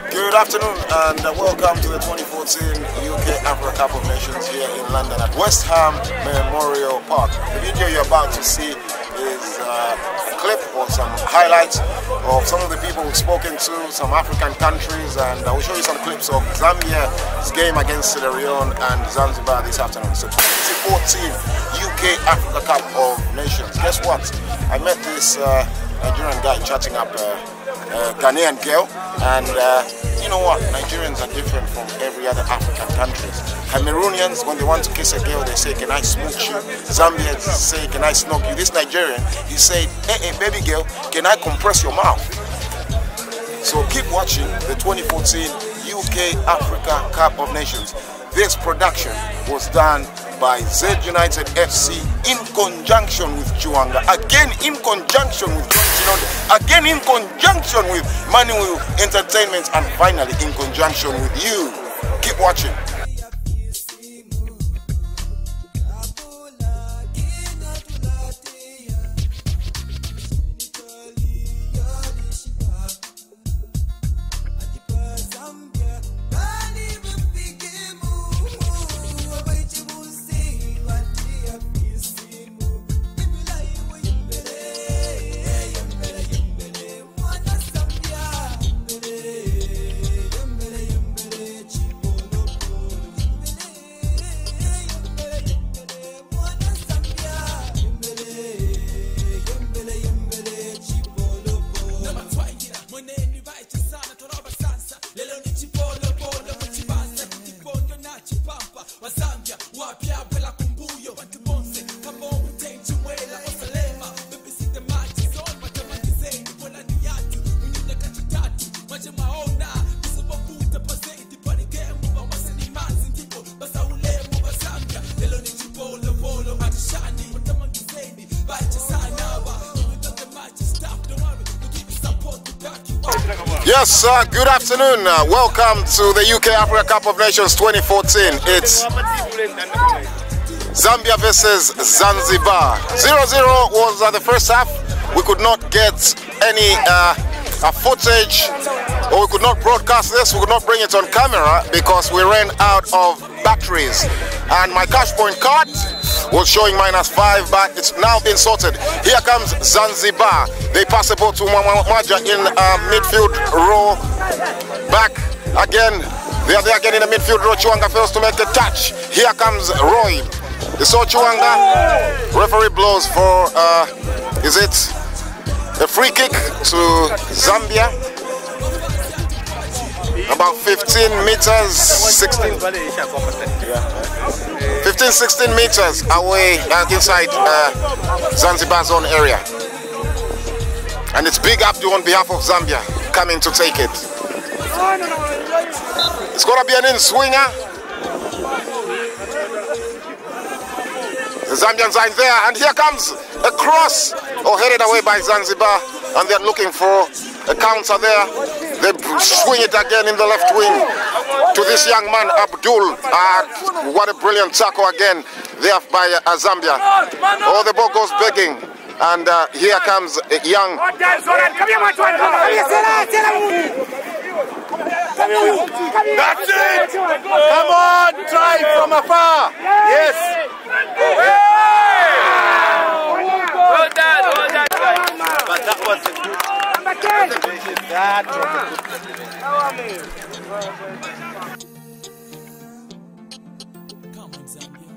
Good afternoon and welcome to the 2014 UK Africa Cup of Nations here in London at West Ham Memorial Park. The video you're about to see is a clip or some highlights of some of the people we've spoken to, some African countries, and I will show you some clips of Zambia's game against Sierra Leone and Zanzibar this afternoon. So 2014 UK Africa Cup of Nations. Guess what? I met this Nigerian guy chatting up Ghanaian girl, and you know what? Nigerians are different from every other African countries. Cameroonians, when they want to kiss a girl, they say, "Can I smooch you?" Zambians say, "Can I snog you?" This Nigerian, he said, "Hey, baby girl, can I compress your mouth?" So keep watching the 2014 UK Africa Cup of Nations. This production was done by Z United FC in conjunction with Chuanga, again in conjunction with again in conjunction with Manuel Entertainment, and finally in conjunction with you. Keep watching. Yes, good afternoon. Welcome to the UK Africa Cup of Nations 2014. It's Zambia versus Zanzibar. 0-0 was the first half. We could not get any footage, or we could not broadcast this. We could not bring it on camera because we ran out of batteries. And my cash point card was showing -5, but it's now been sorted. Here comes Zanzibar. They pass the ball to Maja in midfield row. Back again. They are there again in the midfield row. Chuanga fails to make the touch. Here comes Roy. They saw Chuanga. Referee blows for, is it a free kick to Zambia? About 15 meters, 16 meters away inside Zanzibar's own area. And it's Big Abdu on behalf of Zambia coming to take it. It's going to be an in-swinger. The Zambians are in there, and here comes a cross, headed away by Zanzibar, and they're looking for a counter there. They swing it again in the left wing to this young man, Abdul. What a brilliant tackle again there by Zambia. Oh, the ball goes begging. And here comes a young... That's it! Come on, try from afar. Yes. Well done, guys. But that was a good... That was a good... Come on, Zambia.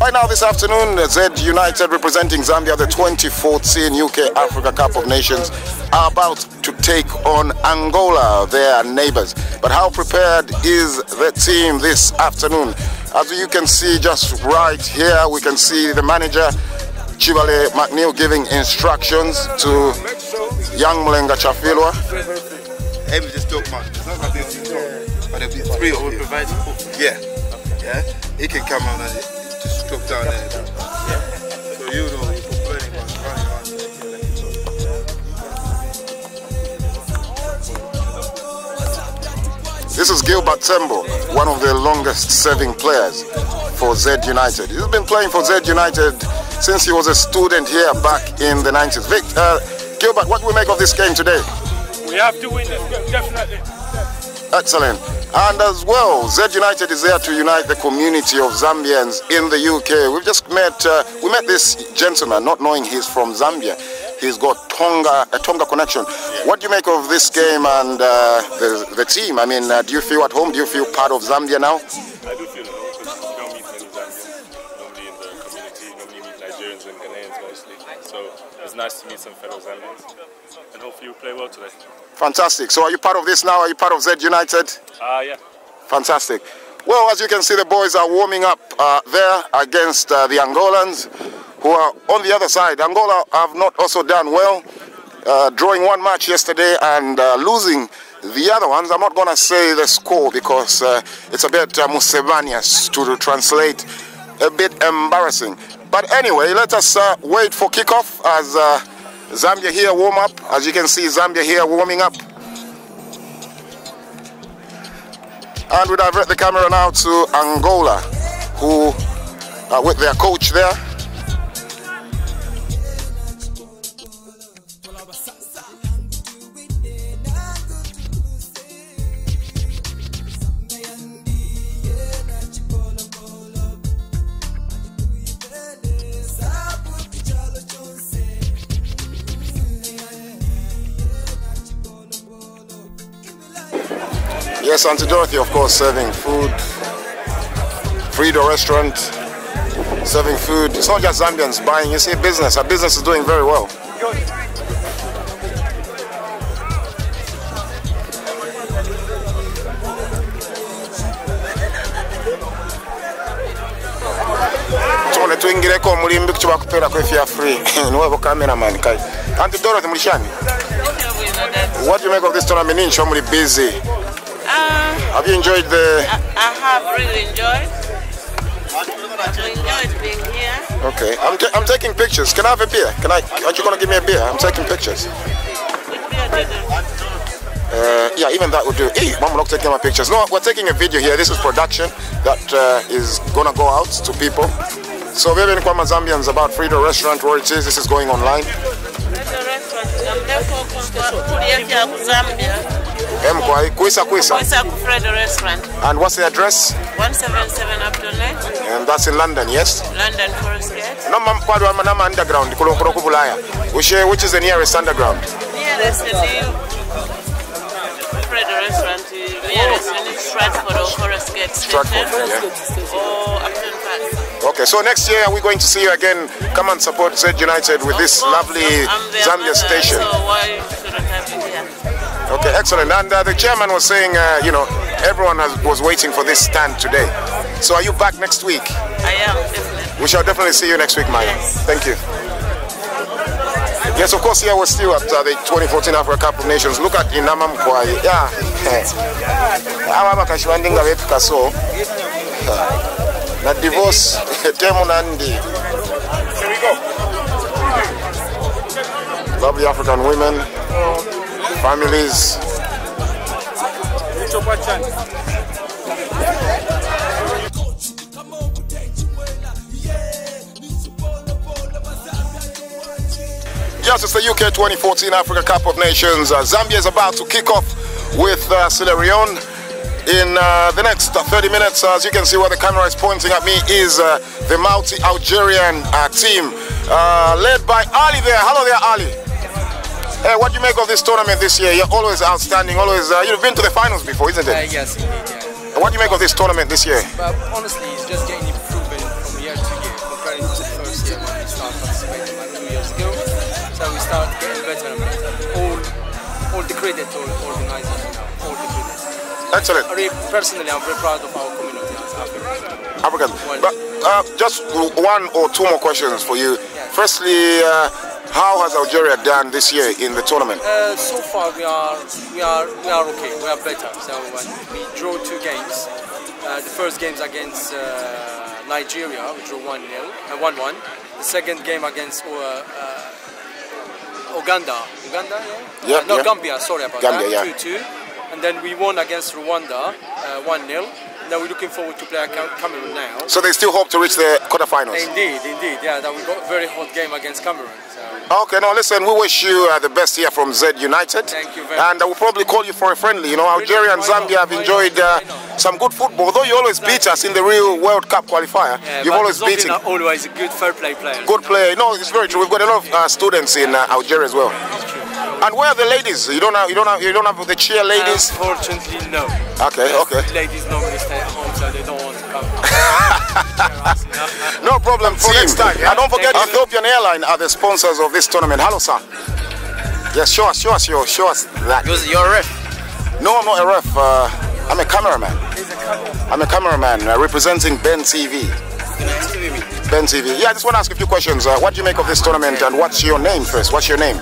Right now this afternoon, Z United representing Zambia, the 2014 UK Africa Cup of Nations, are about to take on Angola, their neighbors. But how prepared is the team this afternoon? As you can see just right here, we can see the manager, Chibale McNeil, giving instructions to young Mulenga Chafilwa. Hey, we just talk about it's not like this, but there'll be three of you. Yeah. Yeah. He can come on and just talk down there. So you know, you're complaining about running around. This is Gilbert Tembo, one of the longest serving players for Z United. He's been playing for Z United since he was a student here back in the 90s. Gilbert, what do we make of this game today? We have to win it, definitely. Excellent. And as well, Z United is there to unite the community of Zambians in the UK. We've just met, we met this gentleman, not knowing he's from Zambia. He's got a Tonga connection. What do you make of this game and the team? I mean, do you feel at home? Do you feel part of Zambia now? I do feel at home because we don't meet many Zambians. Normally in the community, normally meet Nigerians and Ghanaians mostly. So it's nice to meet some fellow Zambians. And hopefully we'll play well today. Fantastic. So are you part of this now? Are you part of Z United? Yeah. Fantastic. Well, as you can see, the boys are warming up there against the Angolans, who are on the other side. Angola have not also done well, drawing one match yesterday and losing the other ones. I'm not going to say the score because it's a bit Musevanius to translate, a bit embarrassing. But anyway, let us wait for kickoff as Zambia here warm up. As you can see, Zambia here warming up. And we divert the camera now to Angola, who are with their coach there. Yes, Auntie Dorothy, of course, serving food. Frida restaurant, serving food. It's not just Zambians buying, you see business. Our business is doing very well. Tuingireko mulimbi kuchiba kupera kwefia free. Nuevo cameraman kai. Auntie Dorothy mulishani. What do you make of this tournament? Nincho muli busy. Have you enjoyed the... I have really enjoyed. I enjoyed being here. Okay, I'm taking pictures. Can I have a beer? Aren't you going to give me a beer? I'm taking pictures. Which beer do you do? Yeah, even that would do. Hey, Mom, not taking my pictures. No, we're taking a video here. This is production that is going to go out to people. So we've been Kwama Zambians about Frida restaurant, where it is. This is going online. Frida restaurant. I'm there for Zambia. Kwisa. Frida restaurant. And what's the address? 177 Abdullah. And that's in London, yes? London Forest Gate. No, I'm underground. Which is the nearest underground? Nearest the new Frida restaurant. Nearest in Stratford or Forest Gate Station. Stratford, yeah. Or Upton Park. Okay, so next year we're going to see you again. Come and support Z United with this lovely Zambia station. So why shouldn't I have you here? Okay, excellent. And the chairman was saying, you know, everyone was waiting for this stand today. So are you back next week? I am, definitely. We shall definitely see you next week, Maya. Yes. Thank you. Yes, of course, here we're still at the 2014 Africa Cup of Nations. Look at Inamam Kwai. Yeah. Na divorce temu nandi. Here we go. Lovely African women, families. yes, it's the UK 2014 Africa Cup of Nations. Zambia is about to kick off with Sierra Leone in the next 30 minutes. As you can see where the camera is pointing at me is the multi-Algerian team led by Ali there. Hello there, Ali. Hey, what do you make of this tournament this year? You're always outstanding, always. You've been to the finals before, isn't it? Yes, indeed, yeah. What do you make of this tournament this year? But honestly, it's just getting improvement from year to year comparing to the first year when we started participating like 2 years ago. So we start getting better and better. All the credit to all organizers now. All the credit. Excellent. Personally, I'm very proud of our community as Africans. But just one or two more questions for you. Yeah. Firstly, how has Algeria done this year in the tournament? So far, we are okay. We are better. So we drew 2 games. The first game's against Nigeria, we drew 1-1. The second game against Uganda, yeah? No, Gambia, sorry about Gambia, that, yeah. 2-2. And then we won against Rwanda, 1-0. Now we're looking forward to play Cameroon now. So they still hope to reach the quarterfinals? Indeed, yeah, that we got a very hot game against Cameroon. So. Okay, now listen, we wish you the best here from Z United. Thank you very much. And I will probably call you for a friendly. You know, Algeria and Zambia have enjoyed some good football. Although you always beat us in the real World Cup qualifier, yeah, you've always beaten. Always a good fair play player. Good player. No, it's very true. We've got a lot of students in Algeria as well. And where are the ladies? You don't have the cheer ladies? Unfortunately, no. Okay. Ladies normally stay at home, so they don't want to come. No problem, team. Next time, yeah? And don't forget, Ethiopian Airline are the sponsors of this tournament. Hello, sir. Yes, show us that. You're a ref? No, I'm not a ref. I'm a cameraman. I'm a cameraman representing Ben TV. Ben TV. Yeah, I just want to ask a few questions. What do you make of this tournament, and what's your name first? What's your name?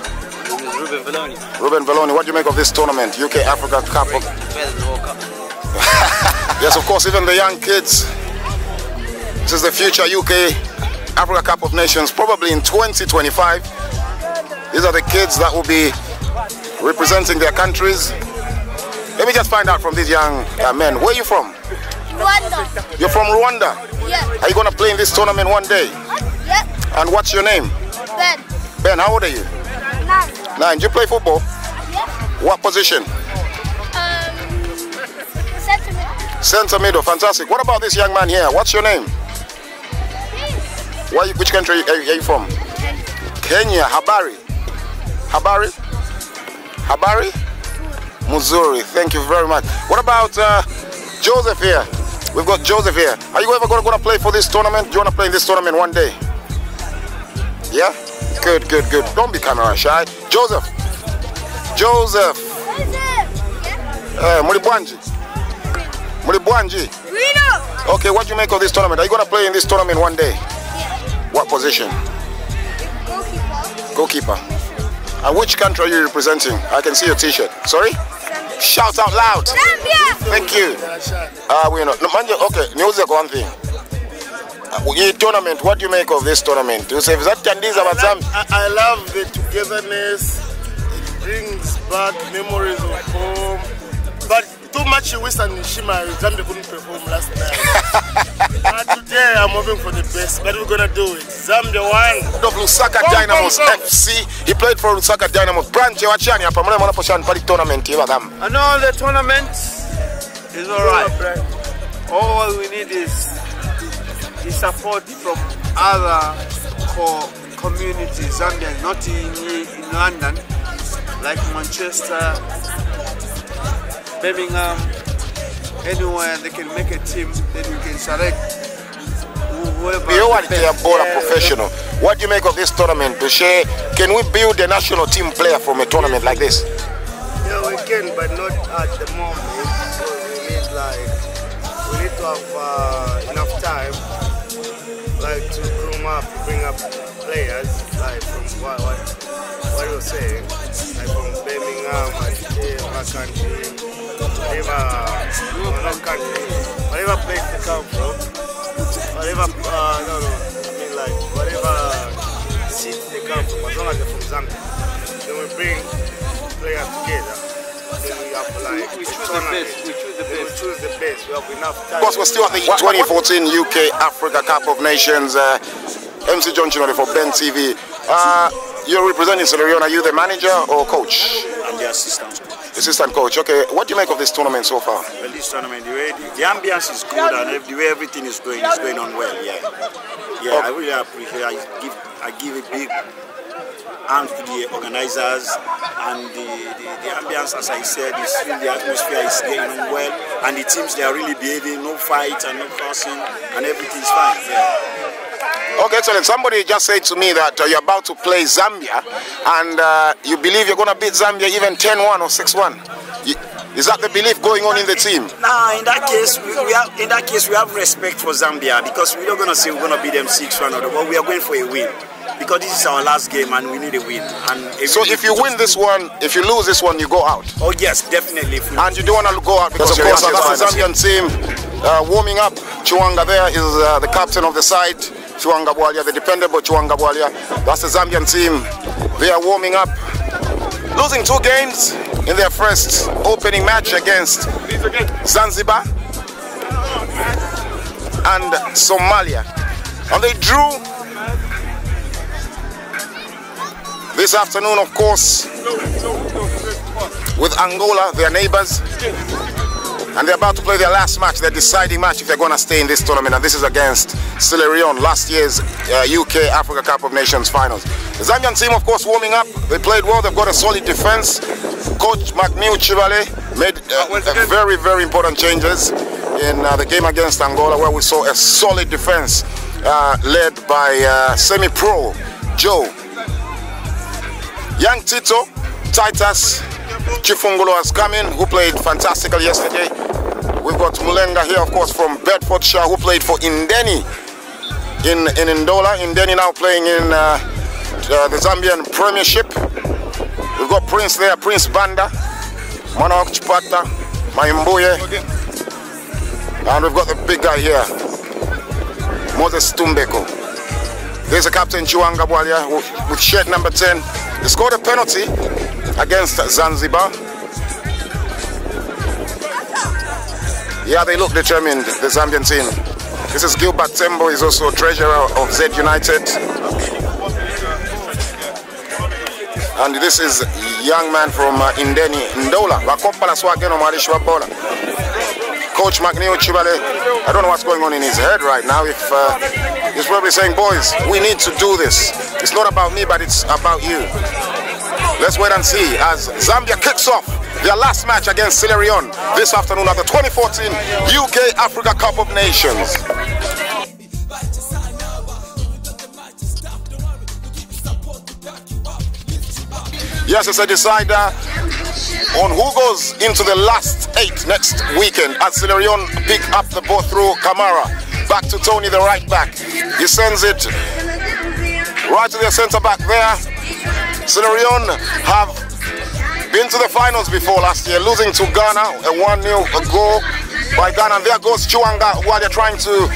Ruben Veloni. Ruben Veloni, what do you make of this tournament? UK Africa Cup? Yes, of course, even the young kids. This is the future UK Africa Cup of Nations, probably in 2025. These are the kids that will be representing their countries. Let me just find out from these young men. Where are you from? Rwanda. You're from Rwanda? Yeah. Are you going to play in this tournament one day? Yeah. And what's your name? Ben. Ben, how old are you? 9. Do you play football? Yeah. What position? Center middle. Center middle, fantastic. What about this young man here? What's your name? Which country are you from? Kenya. Habari. Missouri. Thank you very much. What about Joseph here? We've got Joseph here. Are you ever going to play for this tournament? Do you want to play in this tournament one day? Yeah? Good. Don't be camera shy. Joseph. Mulibwanji. Okay, what do you make of this tournament? Are you going to play in this tournament one day? Yeah. What position? Goalkeeper. And which country are you representing? I can see your t-shirt. Sorry? Zambia. Shout out loud. Zambia. Thank you. We know. Okay, news one thing. Tournament, what do you make of this tournament? You say, I love the togetherness. It brings back memories of home. But too much Western Shima, Zambia couldn't perform last night. Today I'm hoping for the best, but we're gonna do it. Zambia won. Of Lusaka Dynamos FC. He played for Lusaka Dynamos. Branch Wachani hapa mwana mwana pali tournament hiyo kama. I know the tournament is alright. All we need is the support from other communities, Zambia, not in London, like Manchester, Birmingham, anywhere they can make a team, then we can select whoever. You are a professional. What do you make of this tournament? Can we build a national team player from a tournament like this? Yeah, we can, but not at the moment. We need to have enough time, like to groom up, bring up players, like from what you were saying, like from Birmingham, whatever place they come from, whatever city they come from, as long as they're from Zambia, then we bring players together. Then we have we choose the best. We choose the best. We have enough time. Of course, we're still at the 2014 UK Africa Cup of Nations. MC John Chinole for Ben TV. you're representing Sierra Leone. Are you the manager or coach? I'm the assistant coach. Assistant coach. Okay. What do you make of this tournament so far? Well, this tournament, the ambience is good and the way everything is going on well. Yeah. Yeah. I really appreciate. I give a big hand to the organizers and the ambience, as I said, is really, the atmosphere is getting on well, and the teams, they are really behaving, no fight and no fussing, and everything is fine. Yeah. Okay, excellent. Somebody just said to me that you're about to play Zambia, and you believe you're going to beat Zambia even 10-1 or 6-1. Is that the belief going on in the team? Nah, in that case, we have respect for Zambia, because we're not going to say we're going to beat them 6-1, but we are going for a win. Because this is our last game and we need a win. And so if you win this one, if you lose this one, you go out? Oh yes, definitely. And you don't want to go out because of course that's the Zambian team warming up. Chiwanga there is the captain of the side. Chiwanga Bwalia, the dependable Chiwanga Bwalia. That's the Zambian team. They are warming up. Losing 2 games in their first opening match against Zanzibar and Somalia. And they drew this afternoon, of course, with Angola, their neighbors, and they're about to play their last match, their deciding match if they're going to stay in this tournament, and this is against Sierra Leone, last year's UK Africa Cup of Nations finals. The Zambian team, of course, warming up. They played well. They've got a solid defense. Coach McNeil Chivale made very, very important changes in the game against Angola, where we saw a solid defense led by semi-pro Joe. Young Tito, Titus, Chifungulo has come in, who played fantastically yesterday. We've got Mulenga here, of course, from Bedfordshire, who played for Indeni in Ndola. Indeni now playing in the Zambian Premiership. We've got Prince there, Prince Banda, Manok Chipata, Maimbuye. And we've got the big guy here, Moses Tumbeko. There's a captain, Chiwanga Bwalia, with shirt number 10. They scored a penalty against Zanzibar. Yeah, they look determined, the Zambian team. This is Gilbert Tembo, he's also treasurer of Z United. And this is a young man from Indeni, Ndola. Coach McNeil Chibale, I don't know what's going on in his head right now. If he's probably saying, boys, we need to do this. It's not about me, but it's about you. Let's wait and see as Zambia kicks off their last match against Sierra Leone this afternoon at the 2014 UK Africa Cup of Nations. Yes, it's a decider on who goes into the last 8 next weekend as Sierra Leone pick up the ball through Kamara. Back to Tony, the right back. He sends it right to their centre back there. Sierra Leone have been to the finals before last year, losing to Ghana, a 1-0 goal by Ghana. And there goes Chiwanga while they're trying to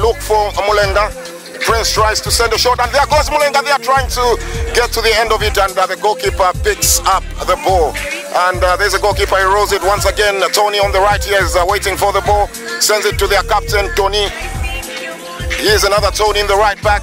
look for Mulenga. Prince tries to send a shot, and there goes Mulenga. They are trying to get to the end of it, and the goalkeeper picks up the ball. And there's a goalkeeper, he rolls it once again. Tony on the right here is waiting for the ball, sends it to their captain, Tony. Here's another Tony in the right back.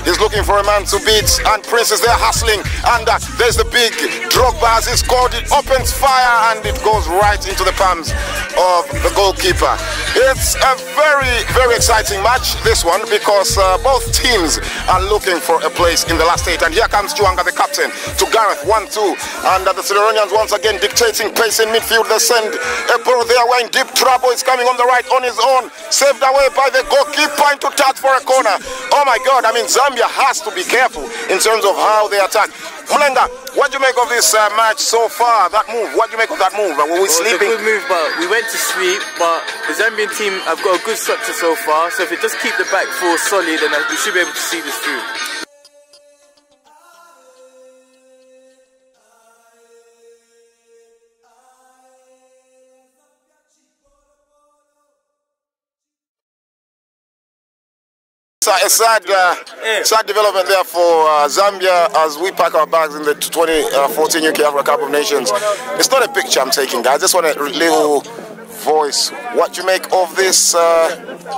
He's looking for a man to beat, and Prince is there hustling, and there's the big Drogba as he scored. It opens fire and it goes right into the palms of the goalkeeper. It's a very, very exciting match, this one, because both teams are looking for a place in the last 8. And here comes Chiwanga, the captain, to Gareth, 1-2, and the Sierra Leoneans once again dictating pace in midfield. They send a ball there, we're in deep trouble. It's coming on the right on his own, saved away by the goalkeeper into touch for a corner. Oh my God, I mean, Zambia has to be careful in terms of how they attack. Mulenga, what do you make of this match so far? That move, what do you make of that move? Were we sleeping? It was a good move, but we went to sleep. But the Zambian team have got a good structure so far. So if it just keep the back four solid, then we should be able to see this through. A sad development there for Zambia as we pack our bags in the 2014 UK Africa Cup of Nations. It's not a picture I'm taking, guys. I just want a little voice. What do you make of this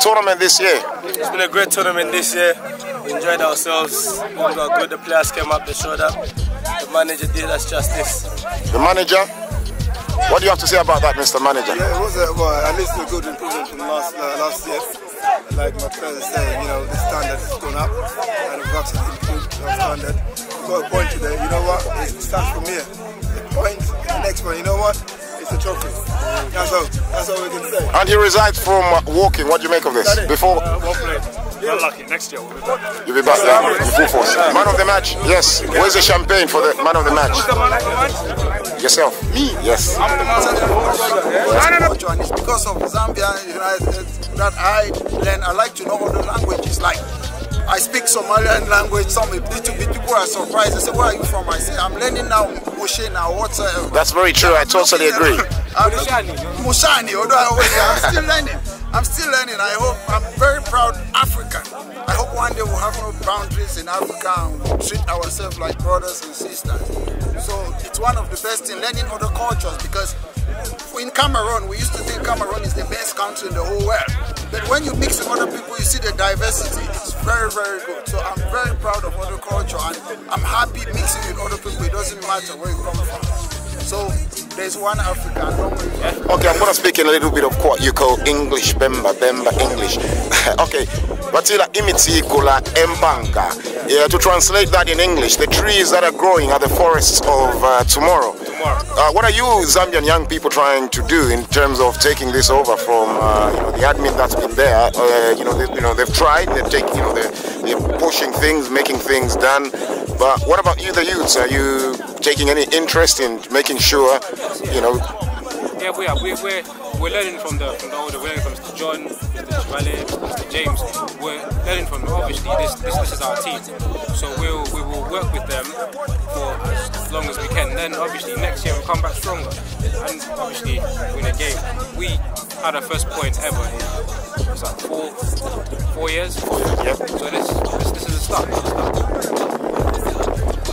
tournament this year? It's been a great tournament this year. We enjoyed ourselves. We got good. The players came up, they showed up. The manager did us justice. The manager? What do you have to say about that, Mr. Manager? Yeah, it was at least a good improvement from last year. Like my friends saying, you know, the standard has gone up and we've actually improved our standard. We've got a point today. You know what? It starts from here. The point, the next one. You know what? It's a trophy. That's all we can say. And he resides from Woking. What do you make of this? Before. Well played. Not lucky. Next year we'll be back. You'll be back there in full force. Man of the match? Yes. Where's the champagne for the man of the match? Who's the man of the match? Yourself? Me? Yes. And it's because of Zambia, that I like to know other languages. Like, I speak Somalian language. Some little bit people are surprised. They say, "Where are you from?" I say, "I'm learning now Mushe now whatsoever." That's very true. I totally agree. Mushani, although I'm still learning. I'm still learning. I hope I'm very proud African. I hope one day we'll have no boundaries in Africa and we'll treat ourselves like brothers and sisters. So it's one of the best in learning other cultures, because in Cameroon, we used to think Cameroon is the best country in the whole world. But when you mix with other people, you see the diversity. It's very, very good. So I'm very proud of other culture, and I'm happy mixing with other people. It doesn't matter where you come from. So there's one Africa. Okay, I'm going to speak in a little bit of what you call English, Bemba English. Okay, Batila Imitsikula Mbanga. Yeah, to translate that in English, the trees that are growing are the forests of tomorrow. What are you Zambian young people trying to do in terms of taking this over from the admin that's been there? They've tried, they're pushing things, making things done. But what about you, the youths? Are you taking any interest in making sure, Yeah, we are. We're learning from the older. We're learning from Mr. John, Mr. Chivale, Mr. James. We're learning from them. Obviously, this is our team. So we will work with them for as long as we can. Then obviously next year we'll come back stronger and obviously win a game. We had our first point ever in it's like four years. Yep. So this is a start.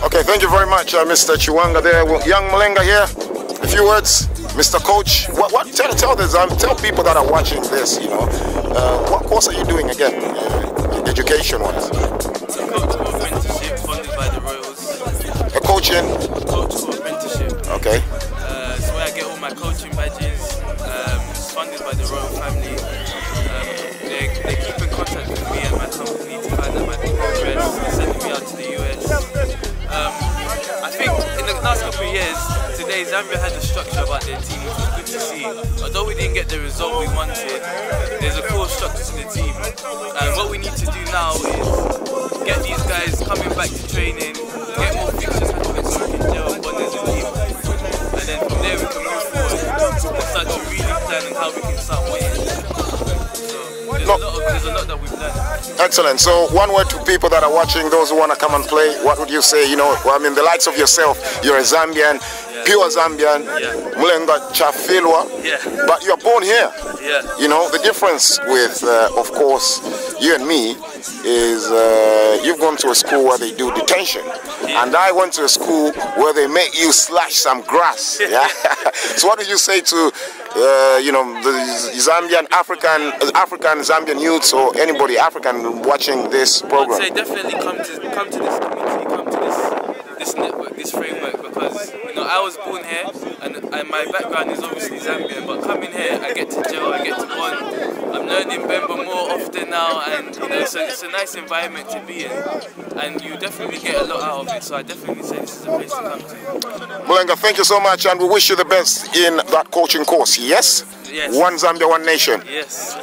Okay, thank you very much, Mr. Chiwanga there. Young Malenga here. A few words, Mr. Coach. Tell people that are watching this, what course are you doing again, education-wise? It's a coaching apprenticeship funded by the Royals. A coaching? Coaching apprenticeship. Okay. It's where I get all my coaching badges. It's funded by the Royal family. They keep in contact with me and my company to find out my progress. They're sending me out to the US. I think in the last couple of years, today Zambia had a structure about their team, which was good to see. Although we didn't get the result we wanted, there's a core structure to the team. And what we need to do now is get these guys coming back to training, get more fixtures happening so we can gel bond as a team. And then from there we can move forward and start to really plan on how we can start winning. So there's a lot that we've done. Excellent. So one word to people that are watching, those who want to come and play, what would you say? The likes of yourself, you're a Zambian, pure Zambian, Mulenga Chafilwa, but you're born here. The difference with, of course, you and me is you've gone to a school where they do detention, and I went to a school where they make you slash some grass. So what do you say to the Zambian, African Zambian youths, or anybody African watching this program? I'd say definitely come to this community, come to this network, this framework, because I was born here and my background is obviously Zambian, but coming here I get to gel, I get to bond. I'm learning Bemba more often now, and it's a nice environment to be in, and you definitely get a lot out of it. So I definitely say this is a place to come to. Mulenga, thank you so much, and we wish you the best in that coaching course. Yes? Yes. One Zambia, one nation. Yes.